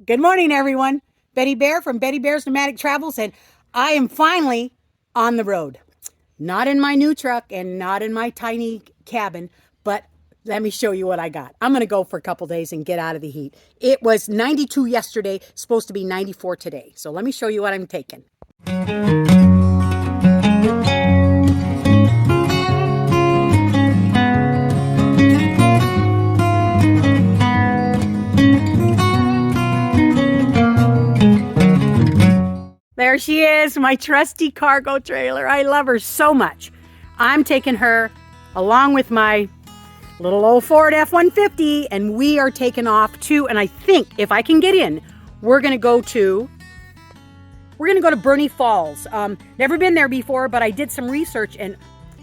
Good morning, everyone. Betty Bear from Betty Bear's Nomadic Travels, and I am finally on the road. Not in my new truck and not in my tiny cabin, but let me show you what I got. I'm going to go for a couple days and get out of the heat. It was 92 yesterday, supposed to be 94 today. So let me show you what I'm taking. There she is, my trusty cargo trailer. I love her so much. I'm taking her along with my little old Ford F-150, and we are taking off to, and I think if I can get in, we're gonna go to Burney Falls. Never been there before, but I did some research and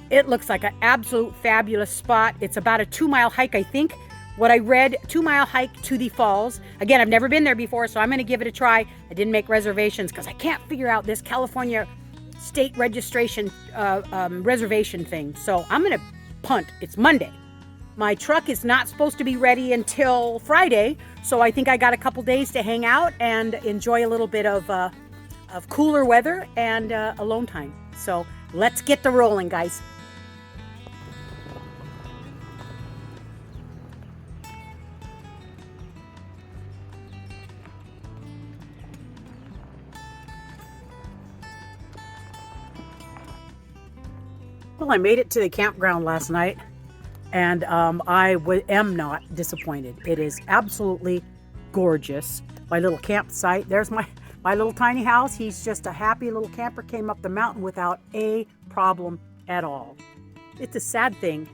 it looks like an absolute fabulous spot. It's about a 2-mile hike, I think. What I read, 2-mile hike to the falls. Again, I've never been there before, so I'm going to give it a try. I didn't make reservations because I can't figure out this California state registration reservation thing. So I'm going to punt. It's Monday. My truck is not supposed to be ready until Friday, so I think I got a couple days to hang out and enjoy a little bit of cooler weather and alone time. So let's get the rolling, guys. Well, I made it to the campground last night, and am not disappointed. It is absolutely gorgeous. My little campsite. There's my little tiny house. He's just a happy little camper. Came up the mountain without a problem at all. It's a sad thing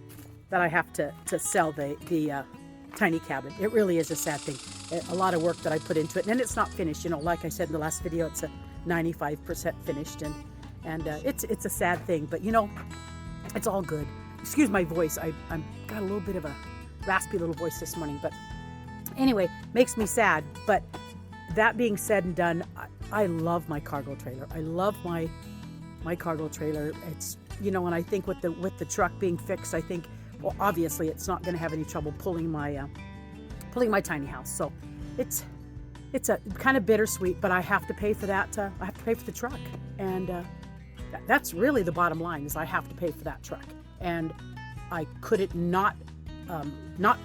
that I have to sell the tiny cabin. It really is a sad thing. A lot of work that I put into it, and it's not finished. You know, like I said in the last video, it's a 95% finished, and it's a sad thing. But you know, it's all good. Excuse my voice. I'm got a little bit of a raspy little voice this morning, but anyway, makes me sad. But that being said and done, I love my cargo trailer. I love my cargo trailer. It's, you know, when I think with the truck being fixed, I think, well, obviously it's not going to have any trouble pulling my tiny house. So it's a kind of bittersweet, but I have to pay for that. I have to pay for the truck, and that's really the bottom line. Is I have to pay for that truck, and I couldn't not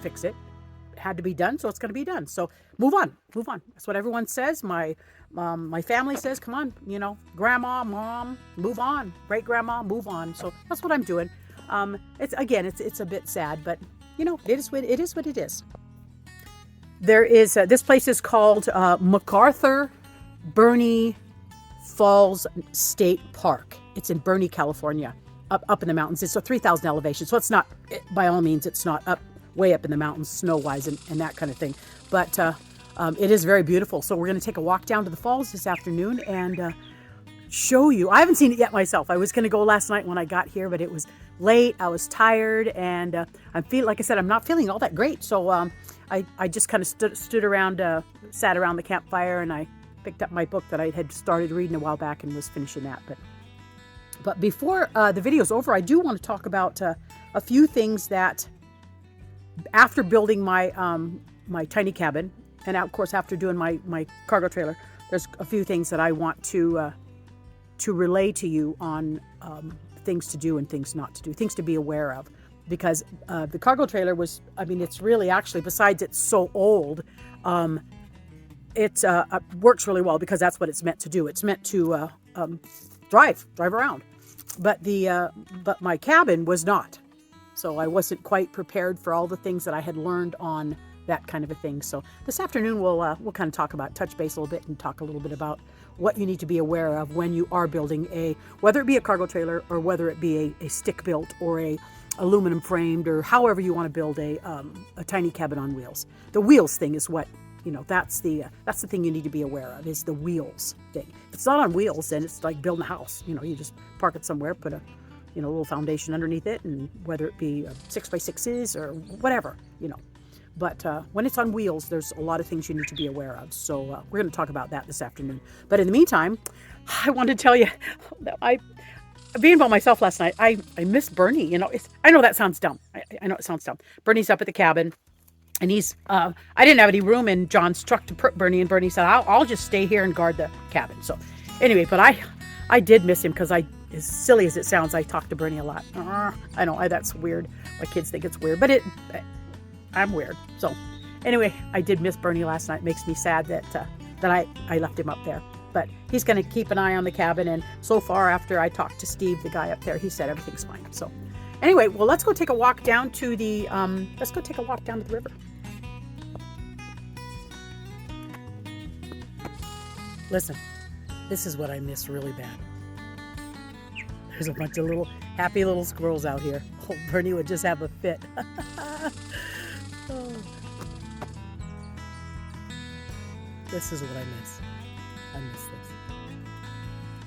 fix it. It had to be done, so it's going to be done. So move on. That's what everyone says. My family says, come on, you know, grandma, mom, move on. Great grandma, move on. So that's what I'm doing. It's a bit sad, but you know, it is what it is. There is this place is called MacArthur Burney Falls State Park. It's in Burney, California, up in the mountains. It's a 3,000 elevation, so it's not, by all means, it's not way up in the mountains, snow-wise and that kind of thing. But it is very beautiful. So we're going to take a walk down to the falls this afternoon and show you. I haven't seen it yet myself. I was going to go last night when I got here, but it was late. I was tired, and like I said, I'm not feeling all that great. So I just kind of stood around, sat around the campfire, and I picked up my book that I had started reading a while back and was finishing that. But before the video's over, I do want to talk about a few things that after building my my tiny cabin, and of course after doing my cargo trailer, there's a few things that I want to relay to you on things to do and things not to do, things to be aware of. Because the cargo trailer was, I mean, it's really actually, besides it's so old, it works really well because that's what it's meant to do. It's meant to drive around. But my cabin was not. So I wasn't quite prepared for all the things that I had learned on that kind of a thing. So this afternoon we'll kind of touch base a little bit and talk a little bit about what you need to be aware of when you are building whether it be a cargo trailer or whether it be a stick built or a aluminum framed, or however you want to build a tiny cabin on wheels. The wheels thing is what, you know, that's the thing you need to be aware of, is the wheels thing. If it's not on wheels, then it's like building a house. You know, you just park it somewhere, put a little foundation underneath it, and whether it be 6x6s or whatever, you know. But when it's on wheels, there's a lot of things you need to be aware of. So we're going to talk about that this afternoon. But in the meantime, I want to tell you that being by myself last night, I miss Burney. You know, I know that sounds dumb. I know it sounds dumb. Burney's up at the cabin. And I didn't have any room in John's truck to put Bernie, and Bernie said, I'll just stay here and guard the cabin. So anyway, but I did miss him because as silly as it sounds, I talk to Bernie a lot. I know that's weird. My kids think it's weird, but I'm weird. So anyway, I did miss Bernie last night. It makes me sad that I left him up there. But he's going to keep an eye on the cabin. And so far, after I talked to Steve, the guy up there, he said everything's fine. So anyway, well, let's go take a walk down to the river. Listen, this is what I miss really bad. There's a bunch of little happy little squirrels out here. Oh, Bernie would just have a fit. Oh. This is what I miss. I miss this.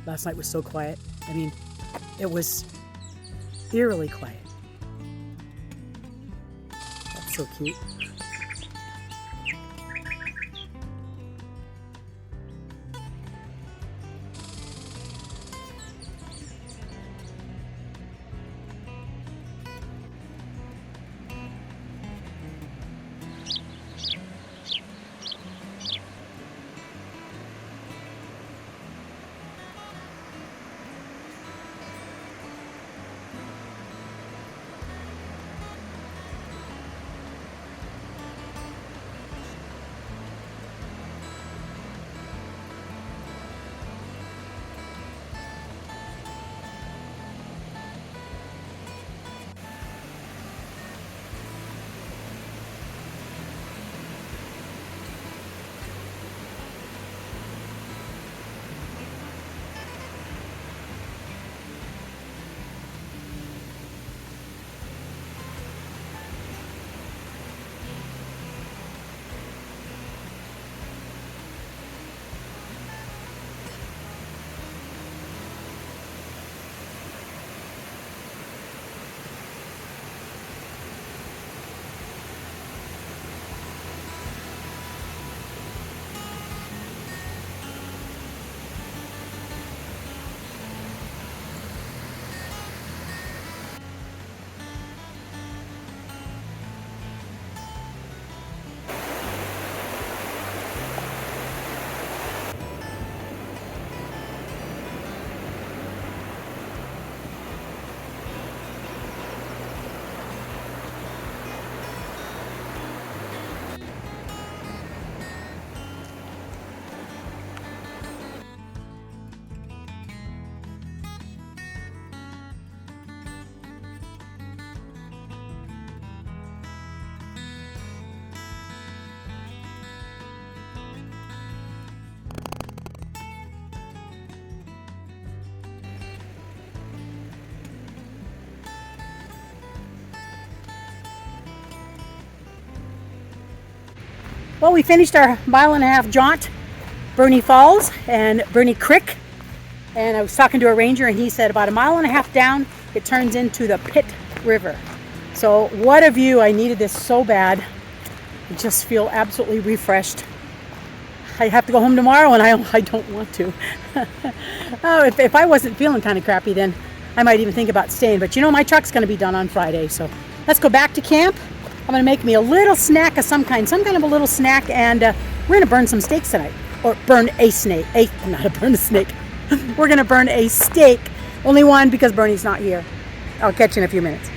Last night was so quiet. I mean, it was eerily quiet. That's so cute. Well, we finished our 1.5-mile jaunt, Burney Falls and Burney Creek. And I was talking to a ranger, and he said about 1.5 miles down, it turns into the Pitt River. So what a view. I needed this so bad. I just feel absolutely refreshed. I have to go home tomorrow, and I don't want to. Oh, if I wasn't feeling kind of crappy, then I might even think about staying. But you know, my truck's going to be done on Friday, so let's go back to camp. I'm going to make me a little snack of some kind of a little snack, and we're going to burn some steaks tonight. Or burn a snake. Not burn a snake. We're going to burn a steak. Only one, because Bernie's not here. I'll catch you in a few minutes.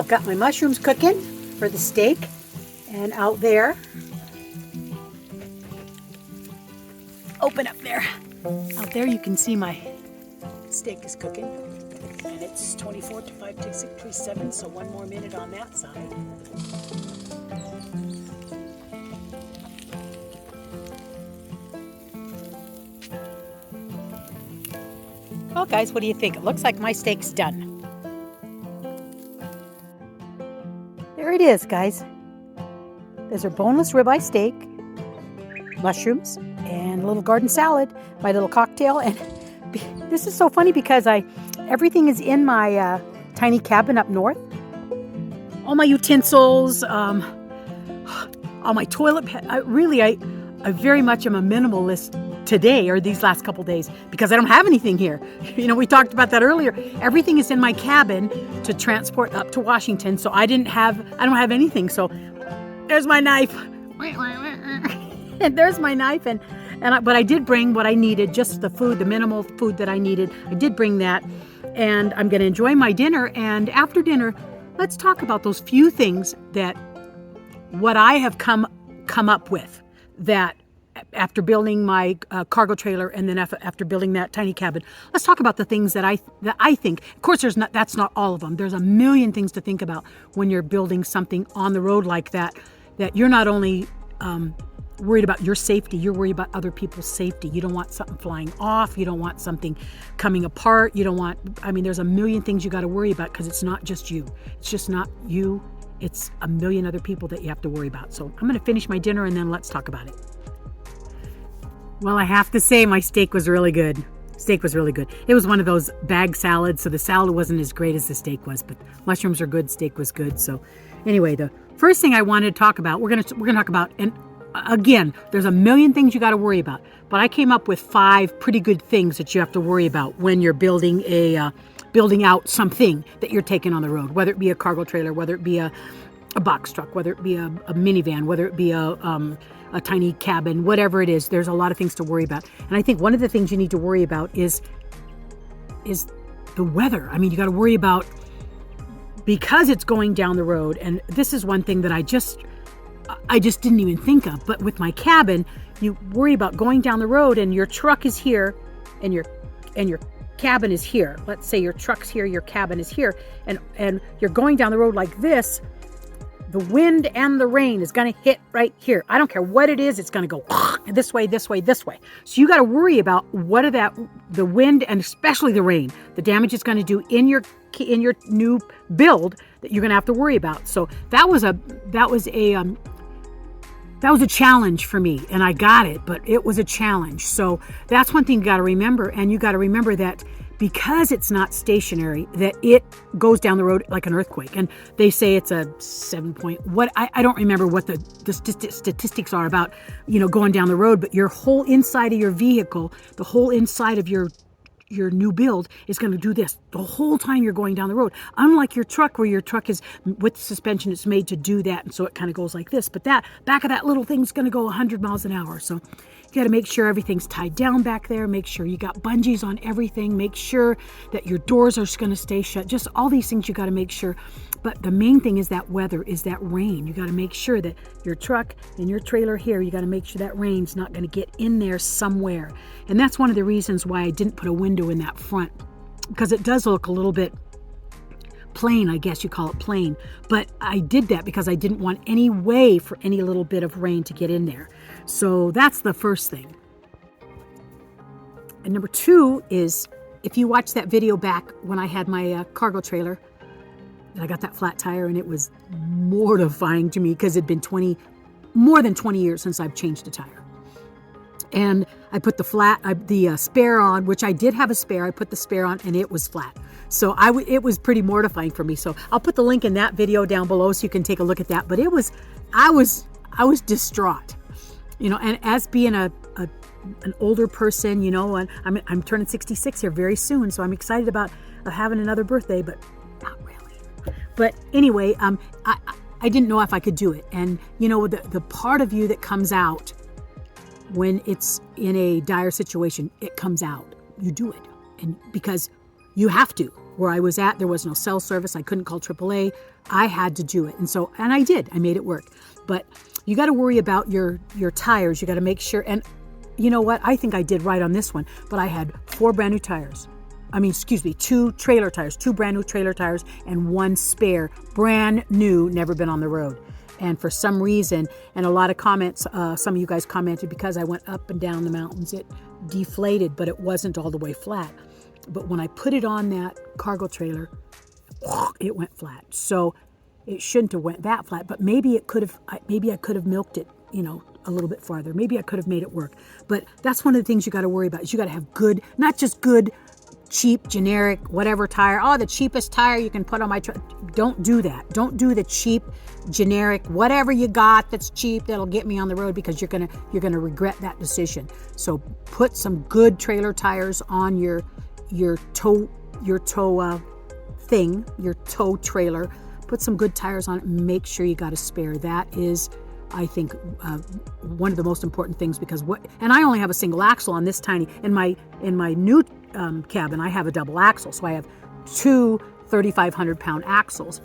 I've got my mushrooms cooking for the steak, and out there, open up there. Out there you can see my steak is cooking, and it's 24 to 5 to 6 to 7, so one more minute on that side. Well, guys, what do you think? It looks like my steak's done. There it is, guys. There's our boneless ribeye steak, mushrooms, and a little garden salad, my little cocktail. And this is so funny because everything is in my tiny cabin up north. All my utensils, all my toilet. I very much am a minimalist today, or these last couple days, because I don't have anything here. You know, we talked about that earlier. Everything is in my cabin to transport up to Washington, so I don't have anything. So there's my knife. And there's my knife, but I did bring what I needed, just the food, the minimal food that I needed. I did bring that, and I'm going to enjoy my dinner. And after dinner, let's talk about those few things what I have come up with that after building my cargo trailer, and then after building that tiny cabin. Let's talk about the things that I think. Of course, that's not all of them. There's a million things to think about when you're building something on the road like that you're not only worried about your safety, you're worried about other people's safety. You don't want something flying off. You don't want something coming apart. There's a million things you got to worry about, because it's not just you. It's just not you. It's a million other people that you have to worry about. So I'm going to finish my dinner, and then let's talk about it. Well, I have to say my steak was really good. Steak was really good. It was one of those bag salads, so the salad wasn't as great as the steak was, but mushrooms are good, steak was good. So anyway, the first thing I wanted to talk about, we're going to talk about, and again, there's a million things you got to worry about, but I came up with 5 pretty good things that you have to worry about when you're building out something that you're taking on the road, whether it be a cargo trailer, whether it be a box truck, whether it be a minivan, whether it be a tiny cabin, whatever it is. There's a lot of things to worry about. And I think one of the things you need to worry about is the weather. I mean, you got to worry about, because it's going down the road. And this is one thing that I just didn't even think of. But with my cabin, you worry about going down the road, and your truck is here, and your cabin is here. Let's say your truck's here, your cabin is here, and you're going down the road like this. The wind and the rain is going to hit right here. I don't care what it is. It's going to go this way, this way, this way. So you got to worry about the wind, and especially the rain, the damage it's going to do in your new build that you're going to have to worry about. So that was a challenge for me, and I got it, but it was a challenge. So that's one thing you got to remember. And you got to remember that because it's not stationary, that it goes down the road like an earthquake. And they say it's a 7 point, I don't remember what the statistics are about, going down the road, but your whole inside of your vehicle, the whole inside of your new build is going to do this the whole time you're going down the road. Unlike your truck, where your truck is with suspension, it's made to do that. And so it kind of goes like this, but that back of that little thing's going to go 100 miles an hour. So you got to make sure everything's tied down back there. Make sure you got bungees on everything. Make sure that your doors are going to stay shut. Just all these things you got to make sure. But the main thing is that weather, is that rain. You got to make sure that your truck and your trailer here, you got to make sure that rain's not going to get in there somewhere. And that's one of the reasons why I didn't put a window in that front, because it does look a little bit plain, I guess you call it plain. But I did that because I didn't want any way for any little bit of rain to get in there. So that's the first thing. And number 2 is, if you watch that video back when I had my cargo trailer, and I got that flat tire, and it was mortifying to me because it'd been more than 20 years since I've changed a tire. And I put the spare on, which I did have a spare. I put the spare on, and it was flat. So it was pretty mortifying for me. So I'll put the link in that video down below so you can take a look at that. But I was distraught, and as being an older person, and I'm turning 66 here very soon. So I'm excited about having another birthday, but not really. But anyway, I didn't know if I could do it. And, the part of you that comes out when it's in a dire situation, it comes out. You do it. And because you have to. where I was at, there was no cell service. I couldn't call AAA. I had to do it. And I did. I made it work. But you got to worry about your tires. You got to make sure. And you know what? I think I did right on this one. But I had 4 brand new tires. 2 trailer tires, 2 brand new trailer tires, and 1 spare, brand new, never been on the road. And for some reason, and a lot of comments, some of you guys commented because I went up and down the mountains, it deflated, but it wasn't all the way flat. But when I put it on that cargo trailer, it went flat. So it shouldn't have went that flat, but maybe I could have milked it, a little bit farther. Maybe I could have made it work. But that's one of the things you got to worry about is you got to have good, not just good, cheap, generic, whatever tire. Oh, the cheapest tire you can put on my truck. Don't do that. Don't do the cheap, generic, whatever you got that's cheap that'll get me on the road, because you're gonna regret that decision. So put some good trailer tires on your tow trailer. Put some good tires on it. Make sure you got a spare. That is, I think, one of the most important things, because and I only have a single axle on this tiny. In my new cabin, I have a double axle, so I have 2 3,500-pound axles.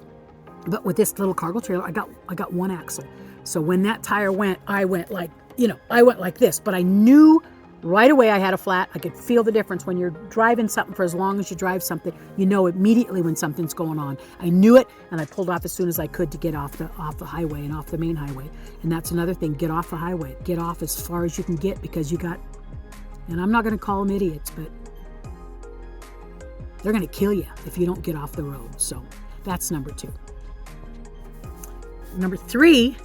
But with this little cargo trailer, I got 1 axle. So when that tire went, I went like this. But I knew right away I had a flat. I could feel the difference when you're driving something. For as long as you drive something, you know immediately when something's going on. I knew it, and I pulled off as soon as I could to get off the highway and off the main highway. And that's another thing: get off the highway. Get off as far as you can get, because you got. And I'm not going to call them idiots, but they're going to kill you if you don't get off the road. So that's number 2. Number 3,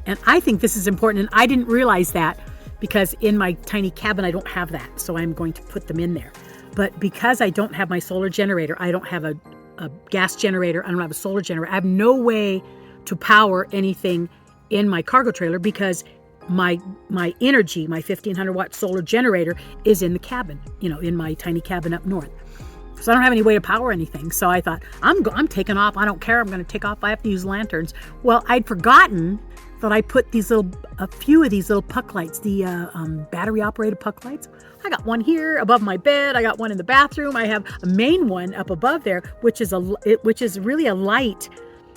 and I think this is important, and I didn't realize that, because in my tiny cabin I don't have that, so I'm going to put them in there. But because I don't have my solar generator, I don't have a gas generator, I don't have a solar generator, I have no way to power anything in my cargo trailer, because my energy, my 1,500-watt solar generator is in the cabin, in my tiny cabin up north. So I don't have any way to power anything. So I thought, I'm taking off. I don't care. I'm going to take off. I have to use lanterns. Well, I'd forgotten that I put a few of these little puck lights, the battery-operated puck lights. I got one here above my bed. I got one in the bathroom. I have a main one up above there, which is really a light.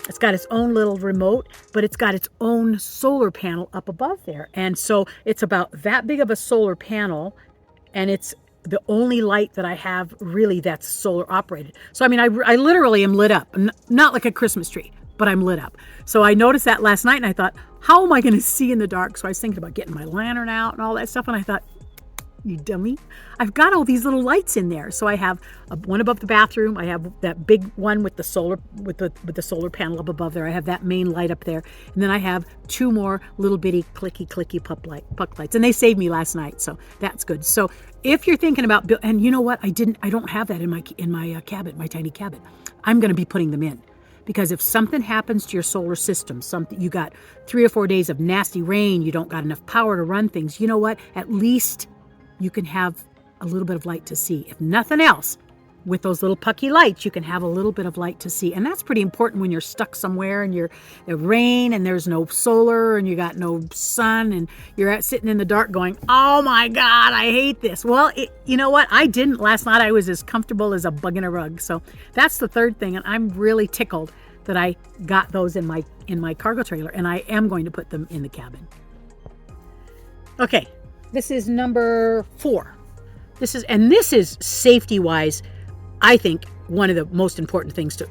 It's got its own little remote, but it's got its own solar panel up above there. And so it's about that big of a solar panel, and it's the only light that I have really that's solar operated. So, I literally am lit up. Not like a Christmas tree, but I'm lit up. So I noticed that last night, and I thought, how am I going to see in the dark? So I was thinking about getting my lantern out and all that stuff. And I thought, you dummy, I've got all these little lights in there. So I have one above the bathroom. I have that big one with the solar with the solar panel up above there. I have that main light up there, and then I have 2 more little bitty clicky puck lights, and they saved me last night, so that's good. So if you're thinking about and you know what, I don't have that in my cabin, my tiny cabin. I'm going to be putting them in, because if something happens to your solar system, you got 3 or 4 days of nasty rain, you don't got enough power to run things. You know what? At least you can have a little bit of light to see. If nothing else, with those little pucky lights, you can have a little bit of light to see. And that's pretty important when you're stuck somewhere and it rain and there's no solar and you got no sun and you're sitting in the dark going, oh my God, I hate this. Well, you know what? I didn't last night. I was as comfortable as a bug in a rug. So that's the third thing. And I'm really tickled that I got those in my cargo trailer, and I am going to put them in the cabin. Okay. This is number 4. This is safety-wise, I think one of the most important things to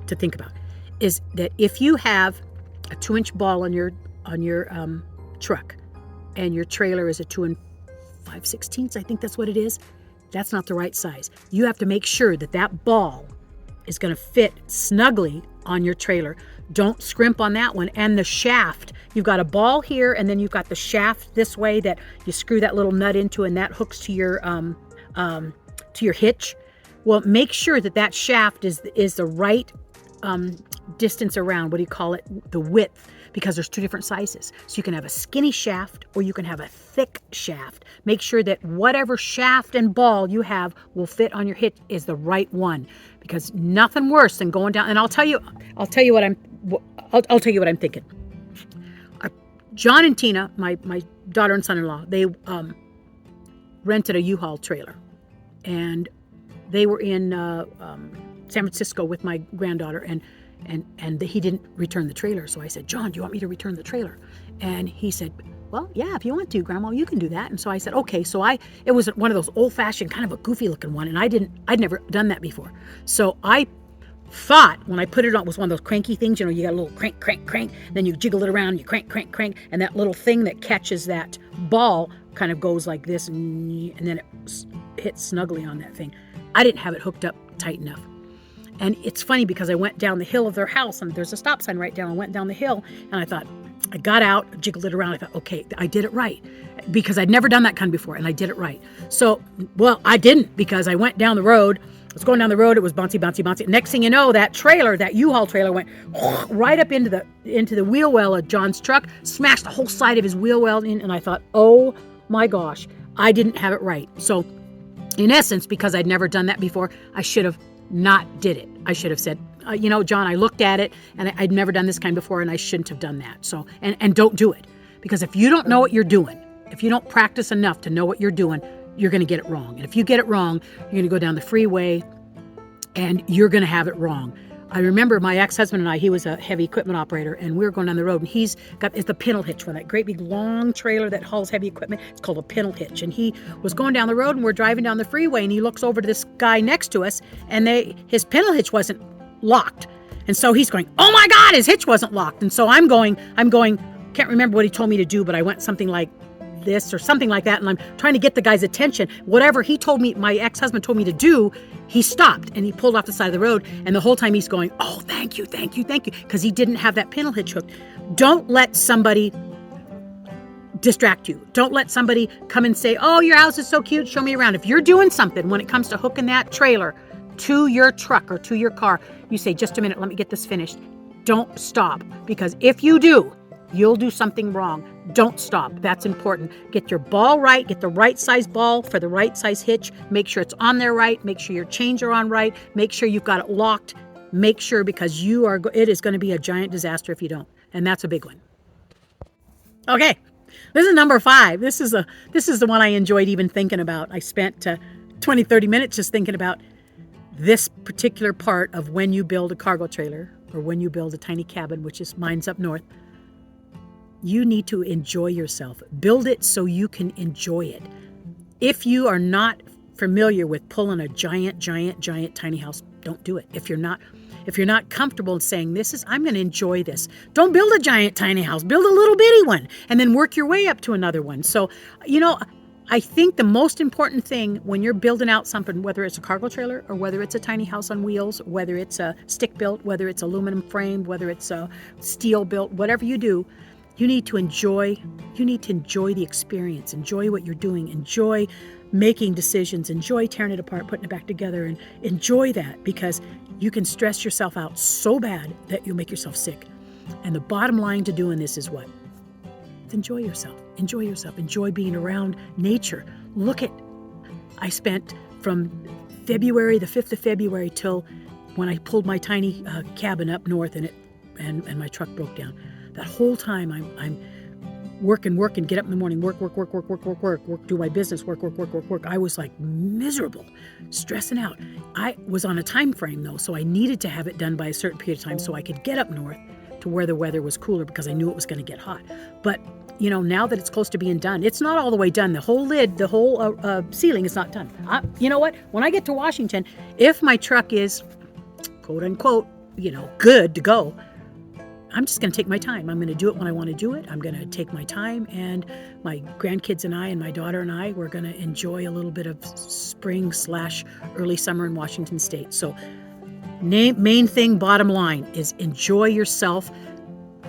think about is that if you have a 2-inch ball on your truck, and your trailer is a 2 5/16, I think that's what it is. That's not the right size. You have to make sure that ball is going to fit snugly on your trailer. Don't scrimp on that one. And the shaft, you've got a ball here, and then you've got the shaft this way that you screw that little nut into, and that hooks to your hitch. Well, make sure that shaft is the right distance around. What do you call it? The width, because there's 2 different sizes. So you can have a skinny shaft or you can have a thick shaft. Make sure that whatever shaft and ball you have will fit on your hitch is the right one, because nothing worse than going down. And I'll tell you what I'm thinking. John and Tina, my daughter and son-in-law, they rented a U-Haul trailer, and they were in San Francisco with my granddaughter, and he didn't return the trailer. So I said, John, do you want me to return the trailer? And he said, well, yeah, if you want to, Grandma, you can do that. And so I said, okay. So it was one of those old-fashioned, kind of a goofy looking one, and I'd never done that before. So I thought when I put it on, it was one of those cranky things, you got a little crank, crank, crank, then you jiggle it around, you crank, crank, crank, and that little thing that catches that ball kind of goes like this, and then it hits snugly on that thing. I didn't have it hooked up tight enough. And it's funny because I went down the hill of their house, and there's a stop sign right down. I went down the hill, and I thought, I got out, jiggled it around. I thought, okay, I did it right, because I'd never done that kind before, and I did it right. So, well, I didn't, because I went down the road. I was going down the road. It was bouncy, bouncy, bouncy. Next thing you know, that U-Haul trailer went right up into the wheel well of John's truck, smashed the whole side of his wheel well in, and I thought, oh my gosh, I didn't have it right. So, in essence, because I'd never done that before, I should have not did it. I should have said, John, I looked at it, and I'd never done this kind before, and I shouldn't have done that. So, and don't do it. Because if you don't know what you're doing, if you don't practice enough to know what you're doing, you're going to get it wrong. And if you get it wrong, you're going to go down the freeway, and you're going to have it wrong. I remember my ex-husband and I, he was a heavy equipment operator, and we were going down the road, and it's the pintle hitch one, that great big long trailer that hauls heavy equipment. It's called a pintle hitch. And he was going down the road, and we're driving down the freeway, and he looks over to this guy next to us, and his pintle hitch wasn't locked. And so he's going, oh my God, his hitch wasn't locked. And so I'm going, can't remember what he told me to do, but I went something like this or something like that, and I'm trying to get the guy's attention. Whatever he told me, my ex-husband told me to do, he stopped and he pulled off the side of the road, and the whole time he's going, oh, thank you, because he didn't have that pintle hitch hooked. Don't let somebody distract you. Don't let somebody come and say, oh, your house is so cute, show me around. If you're doing something when it comes to hooking that trailer to your truck or to your car, you say, just a minute, let me get this finished. Don't stop, because if you do, you'll do something wrong. Don't stop. That's important. Get your ball right. Get the right size ball for the right size hitch. Make sure it's on there right. Make sure your chains are on right. Make sure you've got it locked. Make sure, because it is going to be a giant disaster if you don't. And that's a big one. Okay. This is number 5. This is the one I enjoyed even thinking about. I spent 20, 30 minutes just thinking about this particular part of when you build a cargo trailer or when you build a tiny cabin, which is mine's up north. You need to enjoy yourself. Build it so you can enjoy it. If you are not familiar with pulling a giant tiny house, don't do it. If you're not comfortable in saying I'm going to enjoy this, don't build a giant tiny house. Build a little bitty one and then work your way up to another one. So, I think the most important thing when you're building out something, whether it's a cargo trailer or whether it's a tiny house on wheels, whether it's a stick built, whether it's aluminum framed, whether it's a steel built, whatever you do, you need to enjoy the experience, enjoy what you're doing, enjoy making decisions, enjoy tearing it apart, putting it back together, and enjoy that, because you can stress yourself out so bad that you'll make yourself sick. And the bottom line to doing this is what? Enjoy yourself. Enjoy yourself. Enjoy being around nature. I spent from the 5th of February till when I pulled my tiny cabin up north and my truck broke down. That whole time I'm working, get up in the morning, work, do my business, work. I was like miserable, stressing out. I was on a time frame though, so I needed to have it done by a certain period of time so I could get up north to where the weather was cooler, because I knew it was going to get hot. But now that it's close to being done, it's not all the way done. The whole ceiling is not done. You know what? When I get to Washington, if my truck is quote unquote, good to go, I'm just going to take my time. I'm going to do it when I want to do it. I'm going to take my time, and my grandkids and I and my daughter and I, we're going to enjoy a little bit of spring/early summer in Washington State. So main thing, bottom line, is enjoy yourself.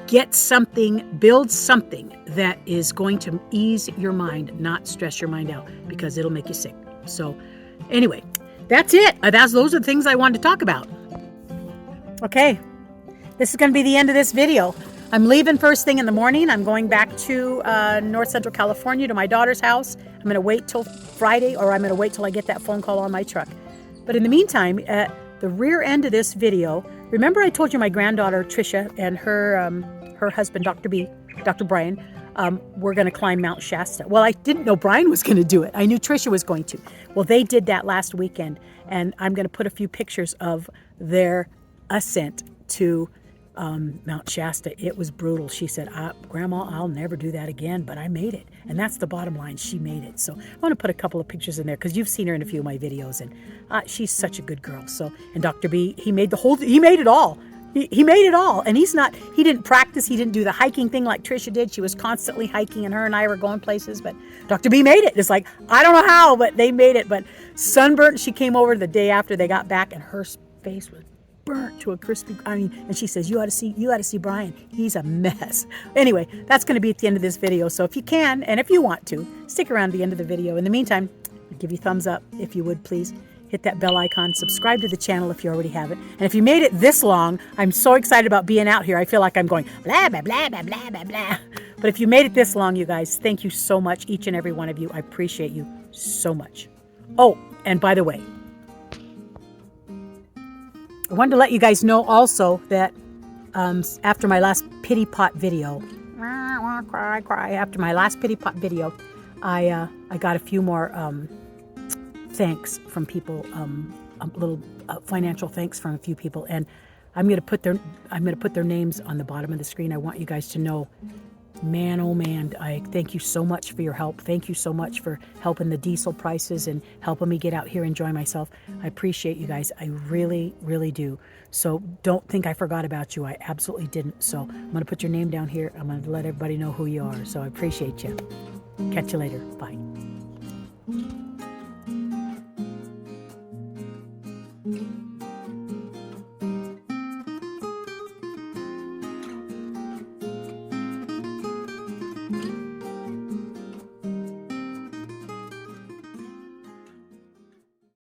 Get something, build something that is going to ease your mind, not stress your mind out, because it'll make you sick. So anyway, that's it. Those are the things I wanted to talk about. Okay. This is going to be the end of this video. I'm leaving first thing in the morning. I'm going back to North Central California to my daughter's house. I'm going to wait till Friday, or I'm going to wait till I get that phone call on my truck. But in the meantime, at the rear end of this video, remember I told you my granddaughter Tricia and her husband, Dr. Brian, were going to climb Mount Shasta. Well, I didn't know Brian was going to do it. I knew Tricia was going to. Well, they did that last weekend. And I'm going to put a few pictures of their ascent to Mount Shasta. It was brutal. She said, Grandma, I'll never do that again, but I made it. And that's the bottom line. She made it. So I want to put a couple of pictures in there because you've seen her in a few of my videos, and she's such a good girl. So, and Dr. B, he made it all. He made it all. And he didn't practice. He didn't do the hiking thing like Trisha did. She was constantly hiking, and her and I were going places, but Dr. B made it. It's like, I don't know how, but they made it. But sunburnt, she came over the day after they got back, and her face was burnt to a crispy, and she says, you ought to see Brian. He's a mess. Anyway, that's going to be at the end of this video. So if you can, and if you want to, stick around to the end of the video. In the meantime, I'll give you a thumbs up if you would, please. Hit that bell icon, subscribe to the channel if you already haven't. And if you made it this long, I'm so excited about being out here. I feel like I'm going blah, blah, blah, blah, blah, blah, blah. But if you made it this long, you guys, thank you so much, each and every one of you. I appreciate you so much. Oh, and by the way, I wanted to let you guys know also that after my last pity pot video, after my last pity pot video, I got a few more thanks from people, a little financial thanks from a few people, and I'm gonna put their names on the bottom of the screen. I want you guys to know, man, oh man, I thank you so much for your help. Thank you so much for helping the diesel prices and helping me get out here and enjoy myself. I appreciate you guys. I really, really do. So don't think I forgot about you. I absolutely didn't. So I'm going to put your name down here. I'm going to let everybody know who you are. So I appreciate you. Catch you later. Bye.